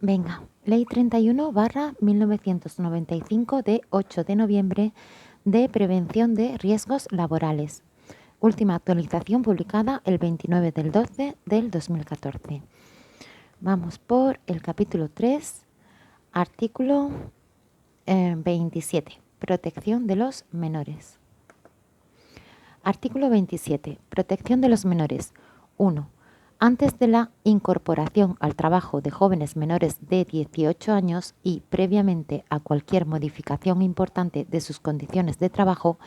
Venga, Ley 31/1995 de 8 de noviembre de prevención de riesgos laborales. Última actualización publicada el 29 del 12 del 2014. Vamos por el capítulo 3, artículo 27, protección de los menores. Artículo 27, protección de los menores. 1. Antes de la incorporación al trabajo de jóvenes menores de 18 años y previamente a cualquier modificación importante de sus condiciones de trabajo,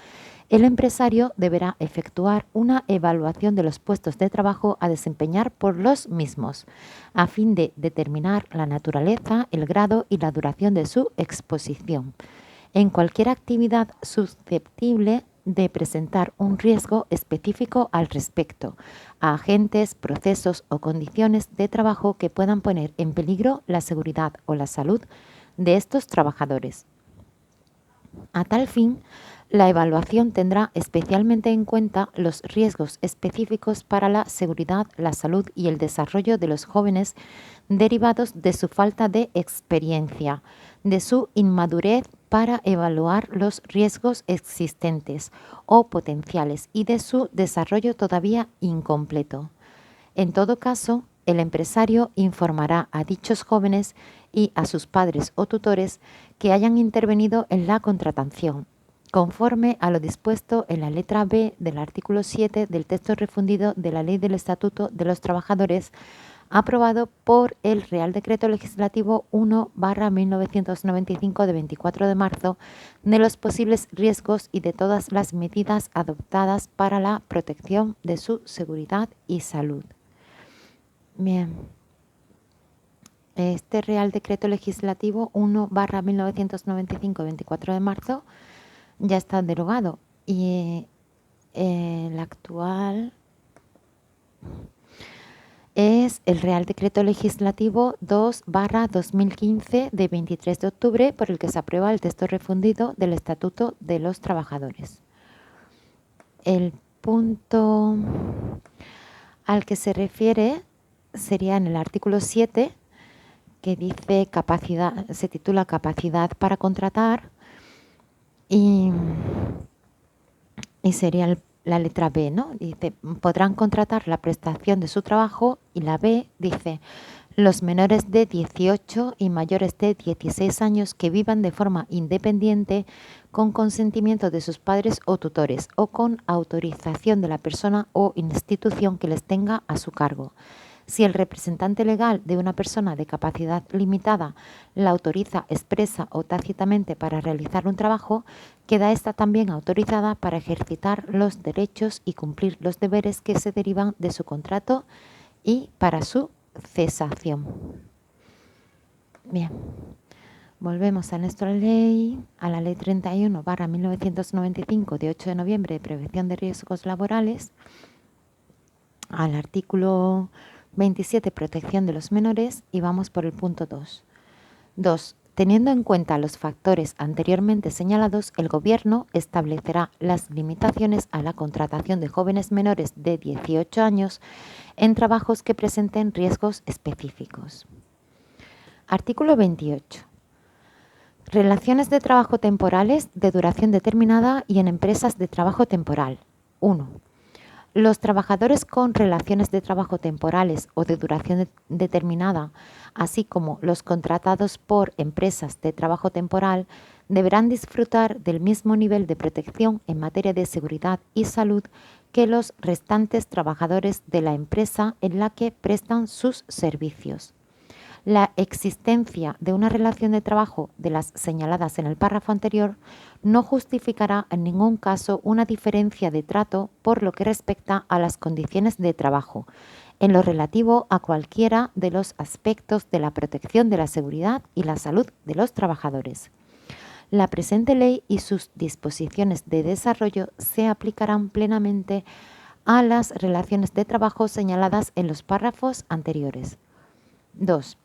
el empresario deberá efectuar una evaluación de los puestos de trabajo a desempeñar por los mismos, a fin de determinar la naturaleza, el grado y la duración de su exposición en cualquier actividad susceptible de presentar un riesgo específico al respecto, a agentes, procesos o condiciones de trabajo que puedan poner en peligro la seguridad o la salud de estos trabajadores. A tal fin, la evaluación tendrá especialmente en cuenta los riesgos específicos para la seguridad, la salud y el desarrollo de los jóvenes derivados de su falta de experiencia, de su inmadurez para evaluar los riesgos existentes o potenciales y de su desarrollo todavía incompleto. En todo caso, el empresario informará a dichos jóvenes y a sus padres o tutores que hayan intervenido en la contratación, conforme a lo dispuesto en la letra B del artículo 7 del texto refundido de la Ley del Estatuto de los Trabajadores, aprobado por el Real Decreto Legislativo 1/1995 de 24 de marzo, de los posibles riesgos y de todas las medidas adoptadas para la protección de su seguridad y salud. Bien. Este Real Decreto Legislativo 1/1995 de 24 de marzo ya está derogado y el actual es el Real Decreto Legislativo 2/2015 de 23 de octubre por el que se aprueba el texto refundido del Estatuto de los Trabajadores. El punto al que se refiere sería en el artículo 7, que dice capacidad, se titula Capacidad para contratar y sería la letra B, ¿no? Dice, podrán contratar la prestación de su trabajo, y la B dice, los menores de 18 y mayores de 16 años que vivan de forma independiente con consentimiento de sus padres o tutores o con autorización de la persona o institución que les tenga a su cargo. Si el representante legal de una persona de capacidad limitada la autoriza expresa o tácitamente para realizar un trabajo, queda ésta también autorizada para ejercitar los derechos y cumplir los deberes que se derivan de su contrato y para su cesación. Bien, volvemos a nuestra ley, a la Ley 31/1995 de 8 de noviembre de prevención de riesgos laborales, al artículo 27, protección de los menores, y vamos por el punto 2. 2. Teniendo en cuenta los factores anteriormente señalados, el Gobierno establecerá las limitaciones a la contratación de jóvenes menores de 18 años en trabajos que presenten riesgos específicos. Artículo 28. Relaciones de trabajo temporales de duración determinada y en empresas de trabajo temporal. 1. Los trabajadores con relaciones de trabajo temporales o de duración determinada, así como los contratados por empresas de trabajo temporal, deberán disfrutar del mismo nivel de protección en materia de seguridad y salud que los restantes trabajadores de la empresa en la que prestan sus servicios. La existencia de una relación de trabajo de las señaladas en el párrafo anterior no justificará en ningún caso una diferencia de trato por lo que respecta a las condiciones de trabajo, en lo relativo a cualquiera de los aspectos de la protección de la seguridad y la salud de los trabajadores. La presente ley y sus disposiciones de desarrollo se aplicarán plenamente a las relaciones de trabajo señaladas en los párrafos anteriores. 2.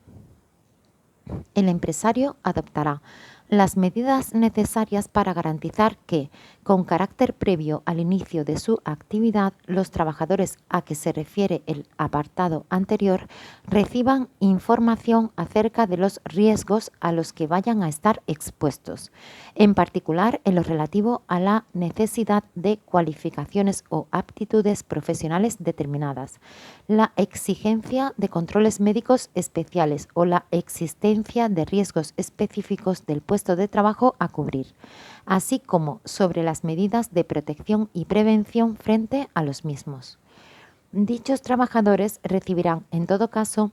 El empresario adoptará las medidas necesarias para garantizar que, con carácter previo al inicio de su actividad, los trabajadores a que se refiere el apartado anterior reciban información acerca de los riesgos a los que vayan a estar expuestos, en particular en lo relativo a la necesidad de cualificaciones o aptitudes profesionales determinadas, la exigencia de controles médicos especiales o la existencia de riesgos específicos del puesto de trabajo a cubrir, así como sobre las medidas de protección y prevención frente a los mismos. Dichos trabajadores recibirán, en todo caso,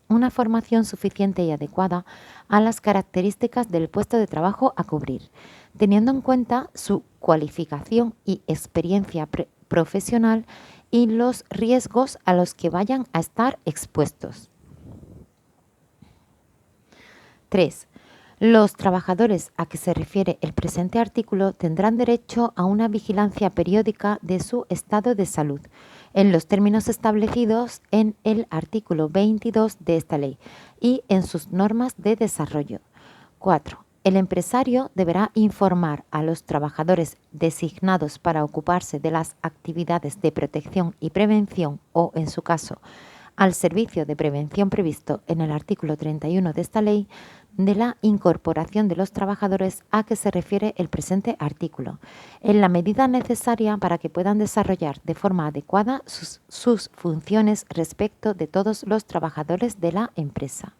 una formación suficiente y adecuada a las características del puesto de trabajo a cubrir, teniendo en cuenta su cualificación y experiencia profesional y los riesgos a los que vayan a estar expuestos. 3. Los trabajadores a que se refiere el presente artículo tendrán derecho a una vigilancia periódica de su estado de salud, en los términos establecidos en el artículo 22 de esta ley y en sus normas de desarrollo. 4. El empresario deberá informar a los trabajadores designados para ocuparse de las actividades de protección y prevención o, en su caso, al servicio de prevención previsto en el artículo 31 de esta ley, de la incorporación de los trabajadores a que se refiere el presente artículo, en la medida necesaria para que puedan desarrollar de forma adecuada sus funciones respecto de todos los trabajadores de la empresa.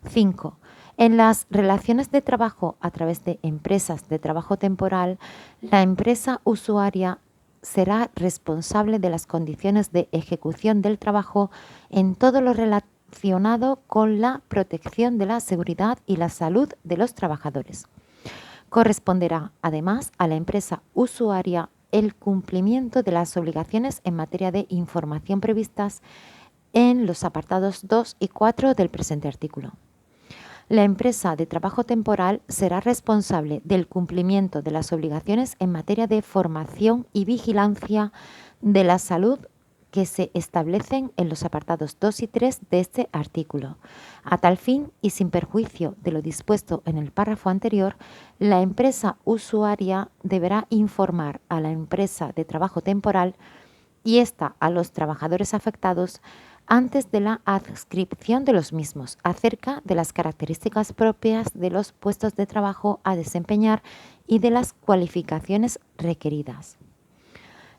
5. En las relaciones de trabajo a través de empresas de trabajo temporal, la empresa usuaria será responsable de las condiciones de ejecución del trabajo en todo lo relacionado con la protección de la seguridad y la salud de los trabajadores. Corresponderá, además, a la empresa usuaria el cumplimiento de las obligaciones en materia de información previstas en los apartados 2 y 4 del presente artículo. La empresa de trabajo temporal será responsable del cumplimiento de las obligaciones en materia de formación y vigilancia de la salud que se establecen en los apartados 2 y 3 de este artículo. A tal fin, y sin perjuicio de lo dispuesto en el párrafo anterior, la empresa usuaria deberá informar a la empresa de trabajo temporal y ésta a los trabajadores afectados antes de la adscripción de los mismos, acerca de las características propias de los puestos de trabajo a desempeñar y de las cualificaciones requeridas.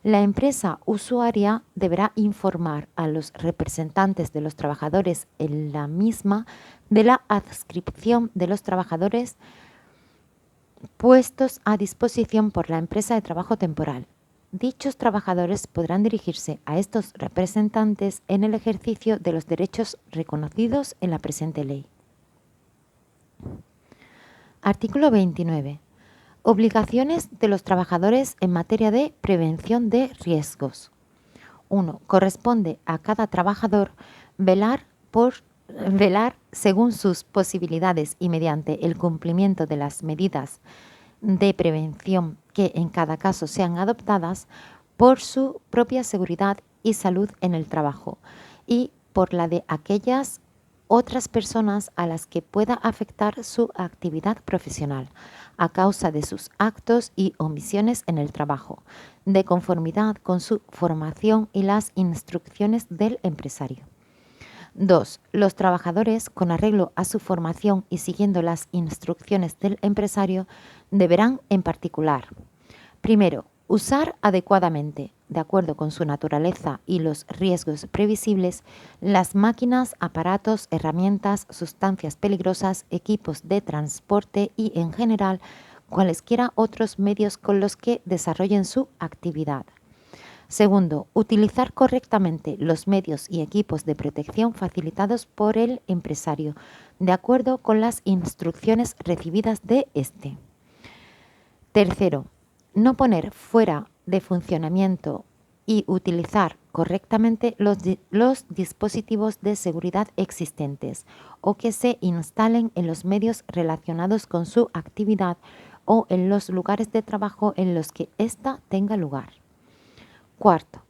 La empresa usuaria deberá informar a los representantes de los trabajadores en la misma de la adscripción de los trabajadores puestos a disposición por la empresa de trabajo temporal. Dichos trabajadores podrán dirigirse a estos representantes en el ejercicio de los derechos reconocidos en la presente ley. Artículo 29. Obligaciones de los trabajadores en materia de prevención de riesgos. 1. Corresponde a cada trabajador velar según sus posibilidades y mediante el cumplimiento de las medidas de prevención que en cada caso sean adoptadas por su propia seguridad y salud en el trabajo y por la de aquellas otras personas a las que pueda afectar su actividad profesional a causa de sus actos y omisiones en el trabajo, de conformidad con su formación y las instrucciones del empresario. 2. Los trabajadores, con arreglo a su formación y siguiendo las instrucciones del empresario, deberán, en particular, primero, usar adecuadamente, de acuerdo con su naturaleza y los riesgos previsibles, las máquinas, aparatos, herramientas, sustancias peligrosas, equipos de transporte y, en general, cualesquiera otros medios con los que desarrollen su actividad. Segundo, utilizar correctamente los medios y equipos de protección facilitados por el empresario, de acuerdo con las instrucciones recibidas de éste. Tercero, no poner fuera de funcionamiento y utilizar correctamente los dispositivos de seguridad existentes o que se instalen en los medios relacionados con su actividad o en los lugares de trabajo en los que ésta tenga lugar. Cuarto,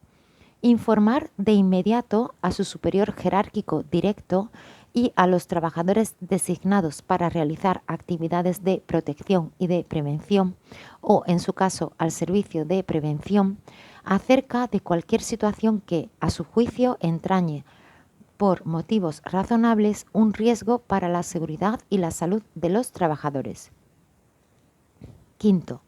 informar de inmediato a su superior jerárquico directo y a los trabajadores designados para realizar actividades de protección y de prevención, o en su caso al servicio de prevención, acerca de cualquier situación que, a su juicio, entrañe por motivos razonables un riesgo para la seguridad y la salud de los trabajadores. Quinto,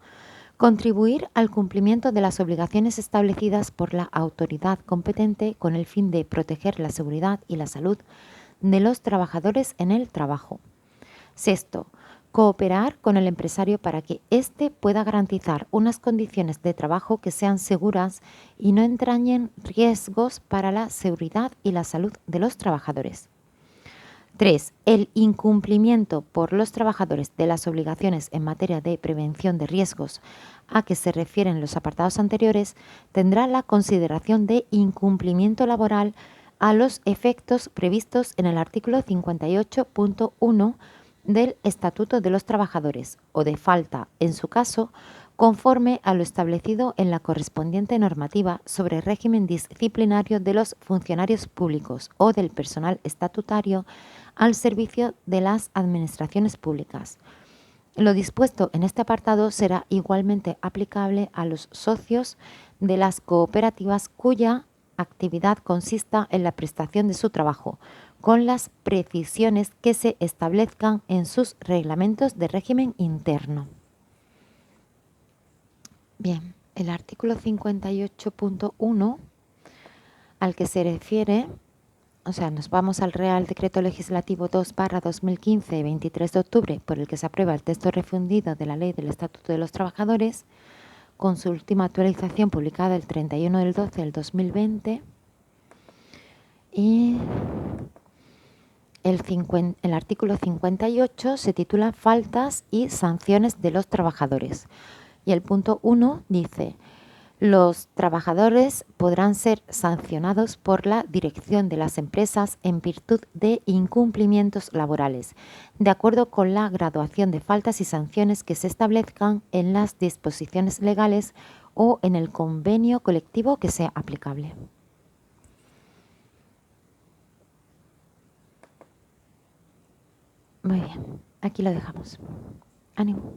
contribuir al cumplimiento de las obligaciones establecidas por la autoridad competente con el fin de proteger la seguridad y la salud de los trabajadores en el trabajo. Sexto, cooperar con el empresario para que éste pueda garantizar unas condiciones de trabajo que sean seguras y no entrañen riesgos para la seguridad y la salud de los trabajadores. 3. El incumplimiento por los trabajadores de las obligaciones en materia de prevención de riesgos a que se refieren los apartados anteriores tendrá la consideración de incumplimiento laboral a los efectos previstos en el artículo 58.1 del Estatuto de los Trabajadores o de falta, en su caso, conforme a lo establecido en la correspondiente normativa sobre régimen disciplinario de los funcionarios públicos o del personal estatutario al servicio de las administraciones públicas. Lo dispuesto en este apartado será igualmente aplicable a los socios de las cooperativas cuya actividad consista en la prestación de su trabajo, con las precisiones que se establezcan en sus reglamentos de régimen interno. Bien, el artículo 58.1 al que se refiere, o sea, nos vamos al Real Decreto Legislativo 2/2015, 23 de octubre, por el que se aprueba el texto refundido de la Ley del Estatuto de los Trabajadores, con su última actualización publicada el 31 del 12 del 2020, y el artículo 58 se titula Faltas y sanciones de los trabajadores. Y el punto 1 dice: los trabajadores podrán ser sancionados por la dirección de las empresas en virtud de incumplimientos laborales, de acuerdo con la graduación de faltas y sanciones que se establezcan en las disposiciones legales o en el convenio colectivo que sea aplicable. Muy bien, aquí lo dejamos. Ánimo.